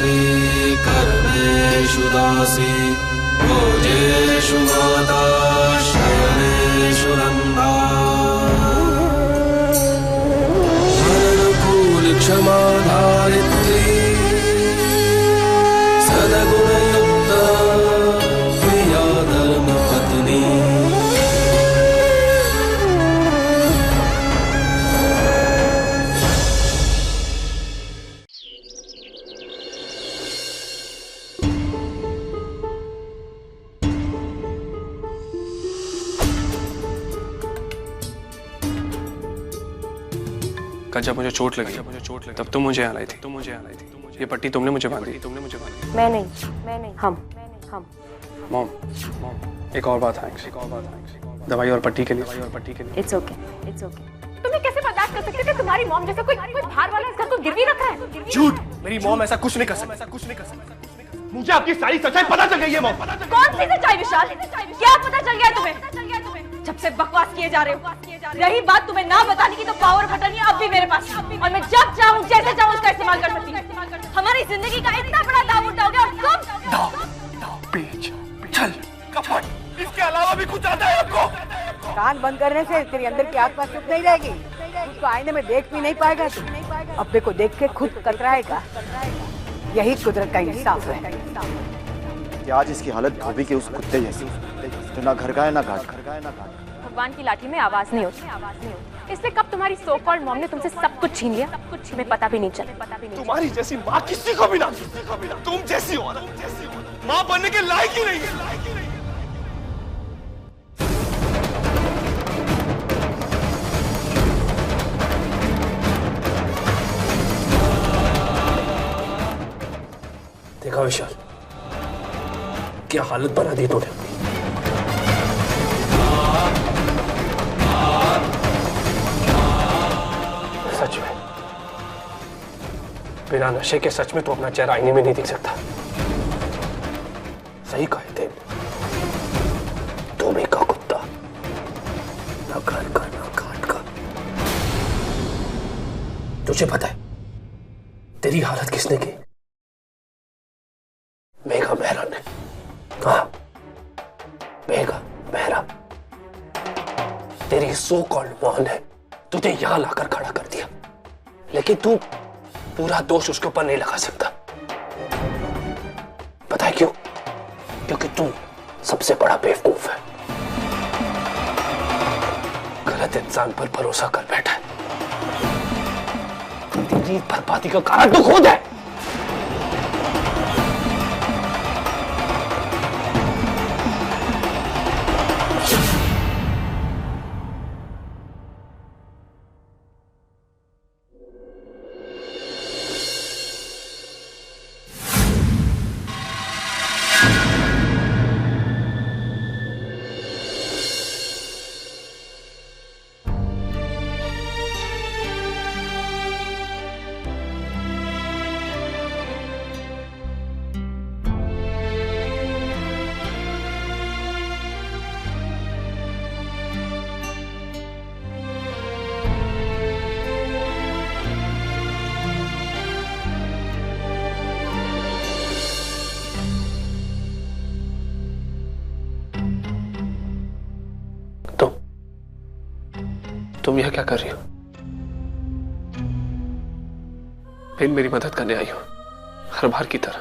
गायत्री कर्मेषु दासी भोजेषु माता शयनेषु रम्भा अनुकूल क्षमा धारित्री सद्गुणयुक्ता प्रिया धर्म पत्नी। जब मुझे चोट लगी तब तुम मुझे आना थी। ये पट्टी तुमने मुझे बांधी। मैं नहीं हम मॉम एक और बात दवाई और पट्टी के लिए। It's okay. तुम्हें कैसे बर्दाश्त कर सकते थे तुम्हारी मॉम जैसा कोई भार वाला इस घर को गिरवी रखा है? झूठ, मेरी मॉम ऐसा कुछ नहीं कर सकती। मुझे आपकी सारी सच्चाई पता चल गई है मॉम। कौन सी सच्चाई विशाल? क्या पता चल गया तुम्हें? जब से बकवास किए जा रहे हो। रही बात तुम्हें ना बताने की तो पावर बटन ये अब भी मेरे पास है और मैं जब चाहूँ जैसे चाहूँ उसका इस्तेमाल कर सकती हूँ। हमारी जिंदगी का इतना बड़ा दाव उठाओगे और तुम इसके अलावा भी कुछ आता है आपको? कान बंद करने से तेरी अंदर की आग पास चुप नहीं रहेगी। उसको आईने में देख भी नहीं पाएगा तू। अपने को देख के खुद कतराएगा। यही कुदरत का इंसाफ है। कि आज इसकी हालत धोबी के उस कुत्ते जैसी, तो ना घर का है ना घाट का। भगवान की लाठी में आवाज नहीं होती। इसलिए कब तुम्हारी सो कॉल्ड मॉम ने तुमसे सब कुछ छीन लिया हमें पता भी नहीं चला। तुम्हारी जैसी माँ किसी को भी ना। तुम जैसी हो माँ बनने के लायक ही नहीं है। देखा विशाल, क्या हालत बना दी तूने। सच में बिना नशे के सच में तो अपना चेहरा आईने में नहीं दिख सकता। सही कहे थे, तुम ही का कुत्ता, ना घर का ना घाट का। तुझे पता है तेरी हालत किसने की? मेघा मेहरा ने। हाँ, मेघा मेहरा। तेरी सो कॉल्ड मां ने तुझे यहां लाकर खड़ा कर दिया, लेकिन तू पूरा दोष उसके ऊपर नहीं लगा सकता। पता है क्यों? क्योंकि तू सबसे बड़ा बेवकूफ है। गलत इंसान पर भरोसा कर बैठा है। तेरी बर्बादी का कारण तू खुद है। तुम यह क्या कर रही हो? फिर मेरी मदद करने आई हो, हर बार की तरह,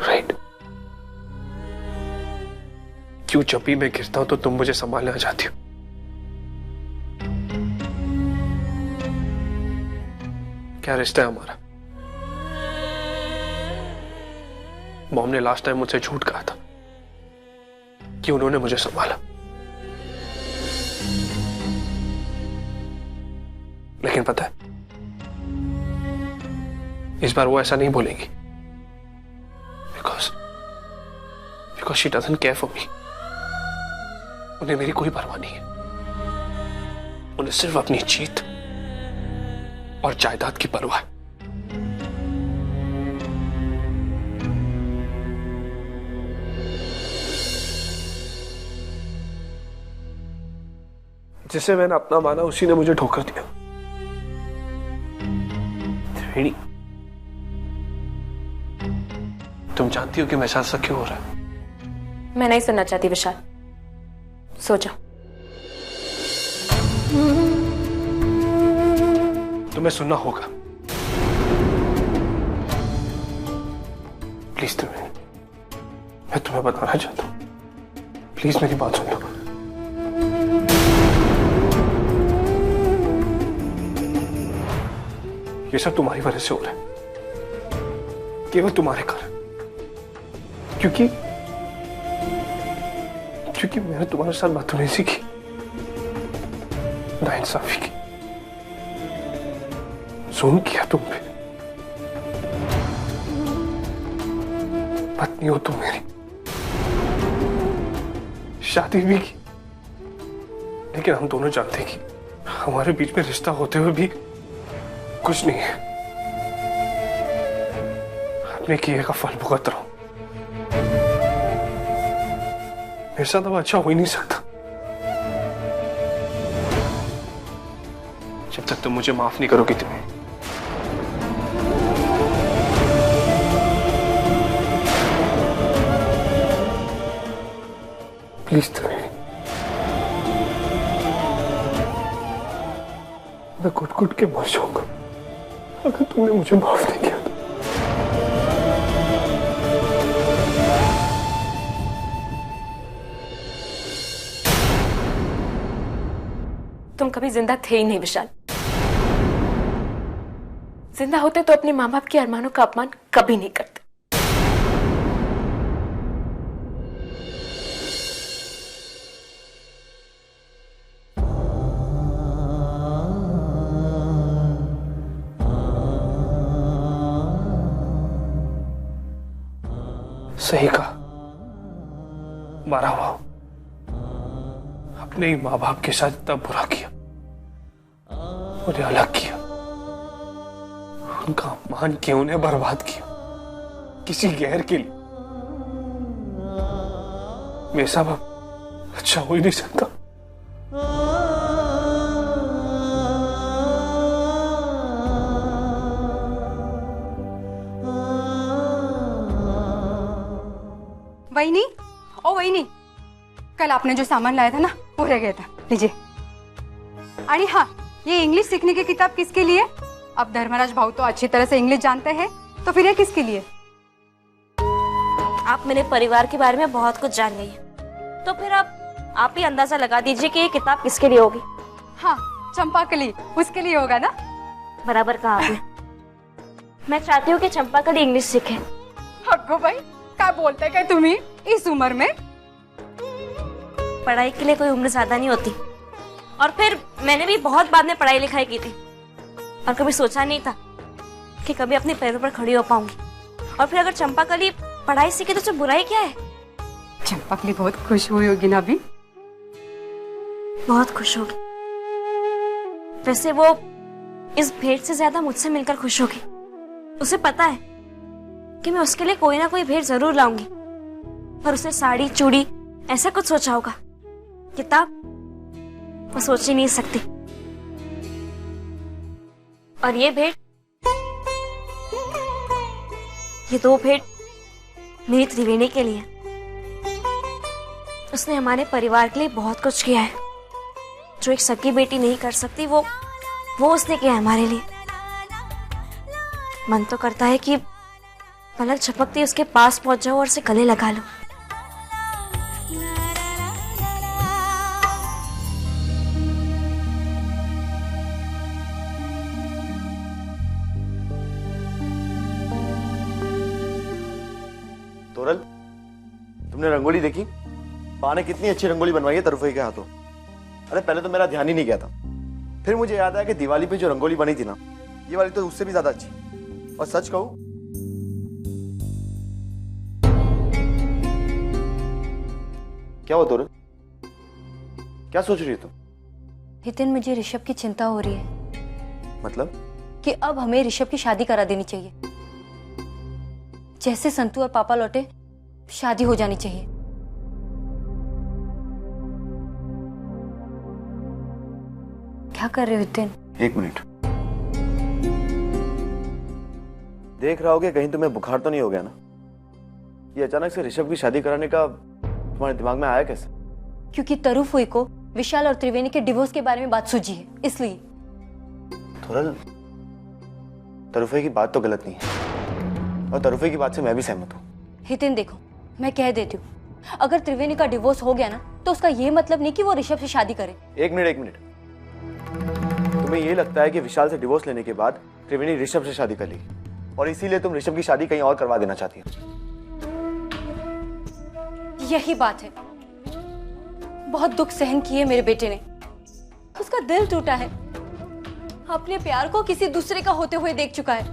राइट? क्यों जब भी मैं गिरता हूं तो तुम मुझे संभालने आ जाती हो? क्या रिश्ता है हमारा? मॉम ने लास्ट टाइम मुझसे झूठ कहा था कि उन्होंने मुझे संभाला, लेकिन पता है इस बार वो ऐसा नहीं बोलेंगी, because she doesn't care for me. उन्हें मेरी कोई परवाह नहीं है, उन्हें सिर्फ अपनी जीत और जायदाद की परवाह है। जिसे मैंने अपना माना उसी ने मुझे ठोकर दिया। जानती हो कि मेरे साथ ऐसा क्यों हो रहा है? मैं नहीं सुनना चाहती विशाल, सो जाओ। तुम्हें सुनना होगा। प्लीज मैं तुम्हें बताना चाहता हूं, प्लीज मेरी बात सुनो। ये सब तुम्हारी वजह से हो रहा है, केवल तुम्हारे कारण। क्योंकि मैंने तुम्हारे साथ बात नहीं सीखी, नाइंसाफी की, जुल्म किया तुम पे। पत्नी हो तुम मेरी, शादी भी की, लेकिन हम दोनों जानते कि हमारे बीच में रिश्ता होते हुए भी कुछ नहीं है। अपने किए का फल भुगत रहा हूं। मेरे साथ अब अच्छा हो ही नहीं सकता जब तक तुम मुझे माफ नहीं करोगी। तुम्हें प्लीज तुम्हें, मैं घुट घुट के मर जाऊंगा अगर तुमने मुझे माफ नहीं किया। तुम कभी जिंदा थे ही नहीं विशाल। जिंदा होते तो अपने माँ बाप के अरमानों का अपमान कभी नहीं करते। सही कहा, मारा हुआ अपने ही माँ बाप के साथ इतना बुरा किया, उन्हें अलग किया, उनका अपमान किया, उन्हें बर्बाद किया किसी गैर के लिए। मेरे साथ अब अच्छा हो ही नहीं सकता। वहीनी, ओ वहीनी, कल आपने जो सामान लाया था ना वो रह गया था, लीजिए। अरे हाँ, ये इंग्लिश सीखने की किताब किसके लिए? अब धर्मराज भाऊ तो अच्छी तरह से इंग्लिश जानते हैं, तो फिर ये किसके लिए? आप मेरे परिवार के बारे में बहुत कुछ जान गई हैं, तो फिर अब आप ही अंदाजा लगा दीजिए कि ये किताब किसके लिए होगी। हाँ, चंपाकली उसके लिए होगा ना? बराबर कहा आपने। मैं चाहती हूँ कि चंपाकली इंग्लिश सीखे। हक्को भाई, क्या बोलते क्या तुम्ही इस उम्र में? पढ़ाई के लिए कोई उम्र ज्यादा नहीं होती, और फिर मैंने भी बहुत बाद में पढ़ाई लिखाई की थी, और कभी सोचा नहीं था कि कभी अपने पैरों पर खड़ी हो पाऊंगी। और फिर अगर चंपाकली पढ़ाई सीखे तो बुराई क्या है? चंपाकली बहुत खुश हुई होगी ना अभी? बहुत खुश होगी। वैसे वो इस भेंट से ज्यादा मुझसे मिलकर खुश होगी। उसे पता है कि मैं उसके लिए कोई ना कोई भेंट जरूर लाऊंगी, पर उसे साड़ी चूड़ी ऐसा कुछ सोचा होगा। किताब मैं सोच ही नहीं सकती। और ये भेंट, ये दो भेंट मेरी त्रिवेणी के लिए। उसने हमारे परिवार के लिए बहुत कुछ किया है जो एक सगी बेटी नहीं कर सकती, वो उसने किया है हमारे लिए। मन तो करता है कि पलक झपकती उसके पास पहुंच जाऊं और उसे गले लगा लूं। तोरल, तुमने रंगोली देखी? माँ ने कितनी अच्छी रंगोली बनवाई है तरुफे के हाथों। अरे पहले तो मेरा ध्यान ही नहीं गया था, फिर मुझे याद आया कि दिवाली पे जो रंगोली बनी थी ना, ये वाली तो उससे भी ज्यादा अच्छी। और सच कहूं, क्या हुआ तोरल? क्या सोच रही है तुम? हितेन, मुझे ऋषभ की चिंता हो रही है। मतलब? कि अब हमें ऋषभ की शादी करा देनी चाहिए। जैसे संतू और पापा लौटे, शादी हो जानी चाहिए। क्या कर रहे हो हितेन? एक मिनट, देख रहा हो कि कहीं तुम्हें बुखार तो नहीं हो गया ना? ये अचानक से ऋषभ की शादी कराने का तुम्हारे दिमाग में आया कैसे? क्योंकि तरुफुई को विशाल और त्रिवेणी के डिवोर्स के बारे में बात सूझी है, इसलिए। थोरल, तरुफई की बात तो गलत नहीं है और तरुफई की बात से मैं भी सहमत हूँ। हितेन देखो, मैं कह देती हूँ, अगर त्रिवेणी का डिवोर्स हो गया ना तो उसका ये मतलब नहीं कि वो ऋषभ से शादी करे। एक मिनट। तुम्हें ये लगता है कि विशाल से डिवोर्स लेने के बाद त्रिवेणी ऋषभ से शादी कर लेगी और इसीलिए तुम ऋषभ की शादी कहीं और करवा देना चाहती हो? यही बात है। बहुत दुख सहन किए मेरे बेटे ने, उसका दिल टूटा है, अपने प्यार को किसी दूसरे का होते हुए देख चुका है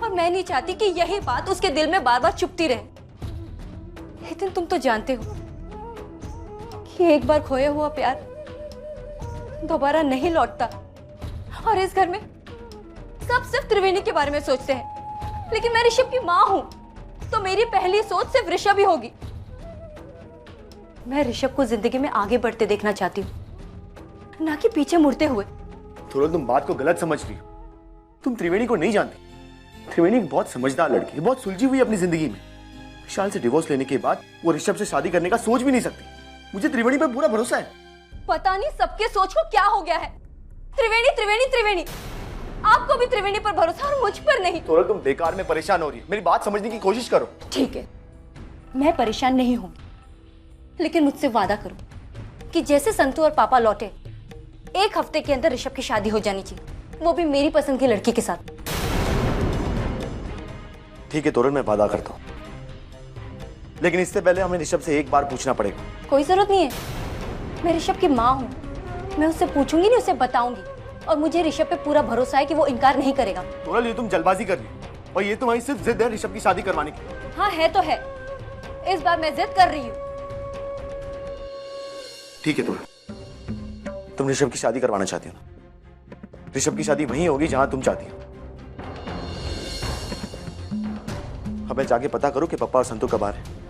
और मैं नहीं चाहती कि यही बात उसके दिल में बार बार चुभती रहे। लेकिन तुम तो जानते हो कि एक बार खोया हुआ प्यार दोबारा नहीं लौटता और इस घर में सब सिर्फ त्रिवेणी के बारे में सोचते हैं, लेकिन मैं ऋषभ की माँ हूं तो मेरी पहली सोच सिर्फ ऋषभ ही होगी। मैं ऋषभ को जिंदगी में आगे बढ़ते देखना चाहती हूँ, ना कि पीछे मुड़ते हुए। थोड़ा तुम बात को गलत समझ रही हो। तुम त्रिवेणी को नहीं जानती। त्रिवेणी एक बहुत समझदार लड़की है, बहुत सुलझी हुई अपनी जिंदगी में। विशाल से डिवोर्स लेने के बाद वो ऋषभ से शादी करने का सोच भी नहीं सकती। मुझे त्रिवेणी पर पूरा भरोसा है। पता नहीं सबके सोच को क्या हो गया है। त्रिवेणी त्रिवेणी त्रिवेणी, आपको भी त्रिवेणी पर भरोसा और मुझ पर नहीं। थोड़ा तुम बेकार में परेशान हो रही है, मेरी बात समझने की कोशिश करो। ठीक है, मैं परेशान नहीं हूं, लेकिन मुझसे वादा करो कि जैसे संतू और पापा लौटे 1 हफ्ते के अंदर ऋषभ की शादी हो जानी चाहिए, वो भी मेरी पसंद की लड़की के साथ। ठीक है तोरण, मैं वादा करता हूँ, लेकिन इससे पहले हमें ऋषभ से एक बार पूछना पड़ेगा। कोई जरूरत नहीं है, मैं ऋषभ की माँ हूँ, मैं उससे पूछूंगी नहीं, उसे बताऊंगी और मुझे ऋषभ पे पूरा भरोसा है कि वो इनकार नहीं करेगा। तोरण, ये तुम जल्दबाजी कर रही हो और ये तुम्हारी सिर्फ जिद है ऋषभ की शादी करवाने की। हाँ है तो है, इस बार मैं जिद कर रही हूँ। ठीक है तोरण, तुम ऋषभ की शादी करवाना चाहती हो ना? ऋषभ की शादी वहीं होगी जहां तुम चाहती हो। अब मैं जाके पता करूं कि पप्पा और संतू कब आ रहे हैं।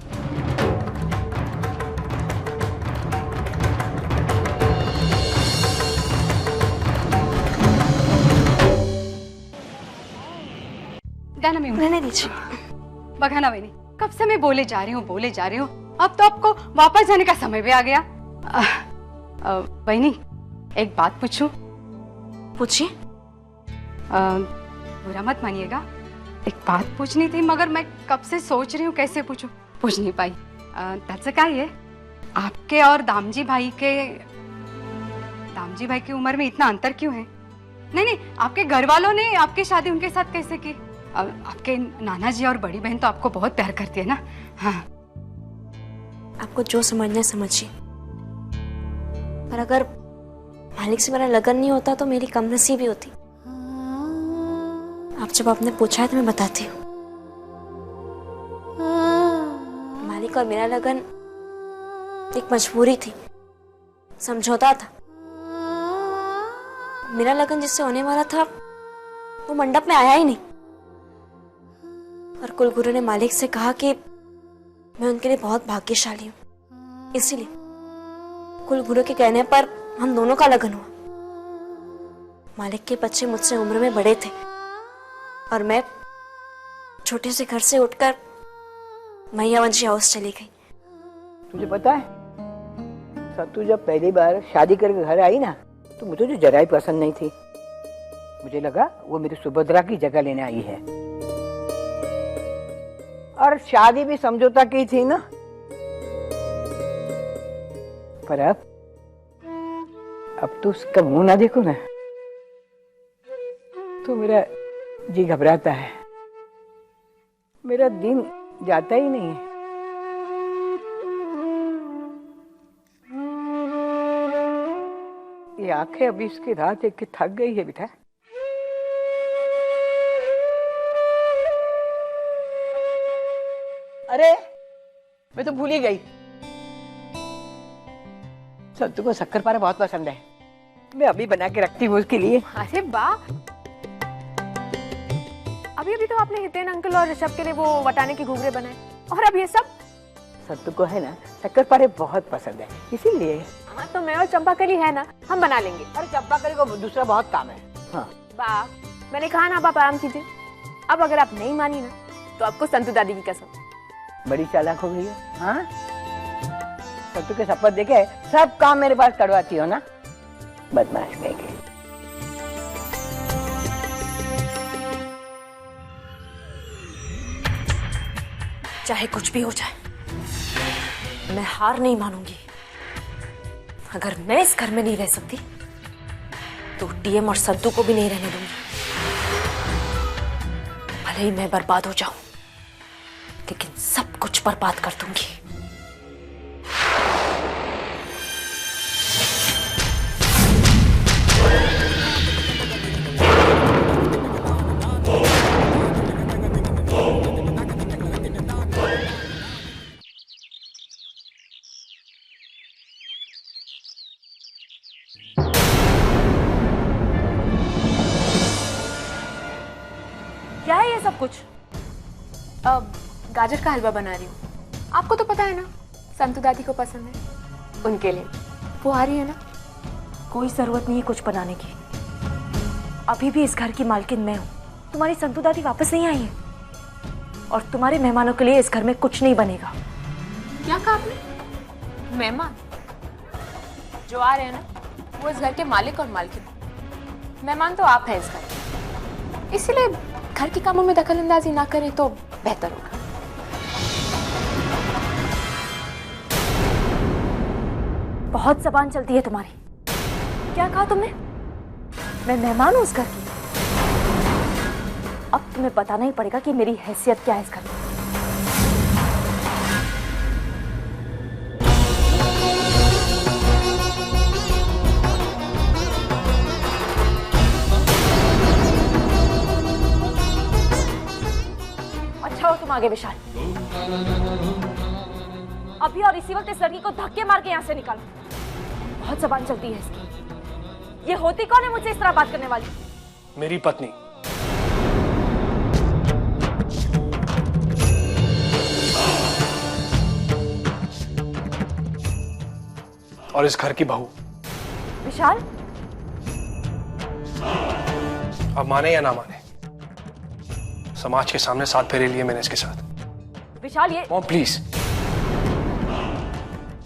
रहने दीजिए। बघा ना वहीनी, कब से मैं बोले जा रही हूँ, अब तो आपको वापस जाने का समय भी आ गया। वहीनी, एक बात पूछूं? पूछिए। बुरा मत मानिएगा, एक बात पूछनी थी, मगर मैं कब से सोच रही हूँ कैसे पूछूं, पूछ नहीं पाई। that's क्या है, आपके और दामजी भाई की उम्र में इतना अंतर क्यों है? नहीं, आपके घर वालों ने आपकी शादी उनके साथ कैसे की? आपके नाना जी और बड़ी बहन तो आपको बहुत प्यार करती है ना? हाँ, आपको जो समझना है समझिए, पर अगर मालिक से मेरा लगन नहीं होता तो मेरी कमनसीबी होती। आप जब आपने पूछा है तो मैं बताती हूँ। मालिक और मेरा लगन एक मजबूरी थी, समझौता था। मेरा लगन जिससे होने वाला था वो मंडप में आया ही नहीं और कुलगुरु ने मालिक से कहा कि मैं उनके लिए बहुत भाग्यशाली हूँ, इसीलिए कुलगुरु के कहने पर हम दोनों का लगन हुआ। मालिक के बच्चे मुझसे उम्र में बड़े थे और मैं छोटे से घर से उठकर मैयावंशी हाउस चली गई। तुझे पता है, सत्तू जब पहली बार शादी करके घर आई ना तो मुझे जो जरा ही पसंद नहीं थी। मुझे लगा वो मेरी सुभद्रा की जगह लेने आई है और शादी भी समझौता की थी ना। पर अब तो उसका मुंह ना देखो ना तो मेरा जी घबराता है, मेरा दिन जाता ही नहीं है। ये आंखें अभी इसकी राह देख के थक गई है बेटा। अरे मैं तो भूल ही गई, सत्तू को शक्करपारा बहुत पसंद है, मैं अभी बना के रखती हूँ उसके लिए। अरे वाह, अभी तो आपने हितेन अंकल और ऋषभ के लिए वो वटाने के घूघरे बनाए और अब ये सब। सत्तू को है ना शक्करपारे बहुत पसंद है, इसीलिए। हाँ तो मैं और चंपाकली है ना, हम बना लेंगे। अरे चंपाकली को दूसरा बहुत काम है। हाँ वाह, मैंने कहा ना आप आराम कीजिए। अब अगर आप नहीं मानी ना तो आपको संतू दादी की कसम, बड़ी चालाक हो गई हो। हाँ, सत्तू के शपथ देके सब काम मेरे पास करवाती हो ना, बदमाश कहेंगे। चाहे कुछ भी हो जाए, मैं हार नहीं मानूंगी। अगर मैं इस घर में नहीं रह सकती तो टीएम और सद्दू को भी नहीं रहने दूंगी। भले ही मैं बर्बाद हो जाऊं, लेकिन सब कुछ बर्बाद कर दूंगी। क्या है ये सब कुछ? गाजर का हलवा बना रही हूँ। आपको तो पता है ना, संतू दादी को पसंद है, उनके लिए। वो आ रही है ना। कोई जरूरत नहीं है कुछ बनाने की। अभी भी इस घर की मालकिन मैं हूँ। तुम्हारी संतू दादी वापस नहीं आई है, और तुम्हारे मेहमानों के लिए इस घर में कुछ नहीं बनेगा। क्या कहा आपने? मेहमान जो आ रहे हैं ना, वो इस घर के मालिक और मालकिन। मेहमान तो आप हैं इस घर के, इसीलिए घर के कामों में दखल अंदाजी ना करें तो बेहतर होगा। बहुत जबान चलती है तुम्हारी। क्या कहा तुमने? मैं मेहमान हूं इस घर की। अब तुम्हें बताना ही पड़ेगा कि मेरी हैसियत क्या है इस घर में। अच्छा हो तुम आगे विशाल। अभी और इसी वक्त इस लड़की को धक्के मार के यहाँ से निकालो। बहुत जबान चलती है इसकी। ये होती कौन है मुझसे इस तरह बात करने वाली? मेरी पत्नी। और इस घर की बहू। विशाल, अब माने या ना माने, समाज के सामने 7 फेरे लिए मैंने इसके साथ। विशाल ये मॉम प्लीज,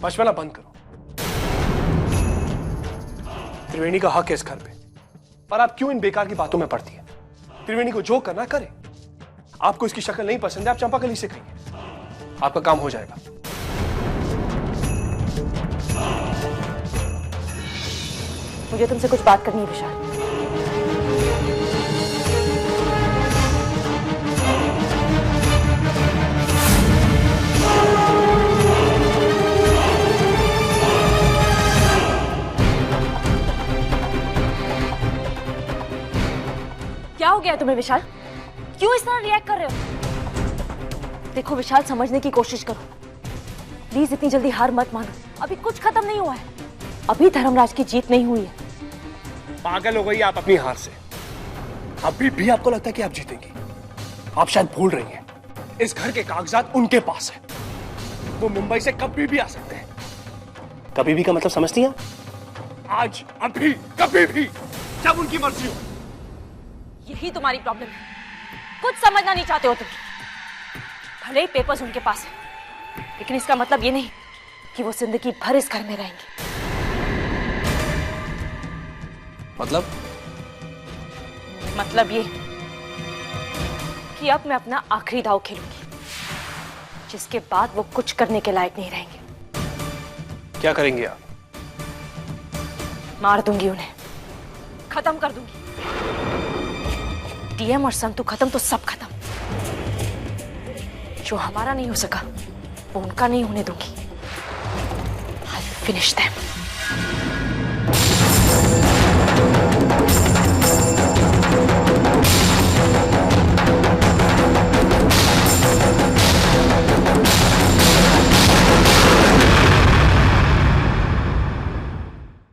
बचपना बंद करो। त्रिवेणी का हक है इस घर पे, पर आप क्यों इन बेकार की बातों में पड़ती है? त्रिवेणी को जो करना करे। आपको इसकी शक्ल नहीं पसंद है, आप चंपाकली से कहिए, आपका काम हो जाएगा। मुझे तुमसे कुछ बात करनी है विशाल। क्या हो गया तुम्हें विशाल? क्यों इस तरह रिएक्ट कर रहे हो? देखो विशाल, समझने की कोशिश करो प्लीज। इतनी जल्दी हार मत मानो, अभी कुछ खत्म नहीं हुआ है। अभी धर्मराज की जीत नहीं हुई है। पागल हो गई आप अपनी हार से। अभी भी आपको लगता है कि आप जीतेंगी? आप शायद भूल रही हैं, इस घर के कागजात उनके पास है। वो मुंबई से कभी भी आ सकते हैं। कभी भी का मतलब समझती हैं? आज, अभी, कभी भी, जब उनकी मर्जी हो। यही तुम्हारी प्रॉब्लम है, कुछ समझना नहीं चाहते हो तुम। भले ही पेपर्स उनके पास है, लेकिन इसका मतलब ये नहीं कि वो जिंदगी भर इस घर में रहेंगे। मतलब ये कि अब मैं अपना आखिरी दांव खेलूंगी, जिसके बाद वो कुछ करने के लायक नहीं रहेंगे। क्या करेंगे आप? मार दूंगी उन्हें, खत्म कर दूंगी। टीएम और संतू खत्म तो सब खत्म। जो हमारा नहीं हो सका वो उनका नहीं होने दूंगी। I'll finish them.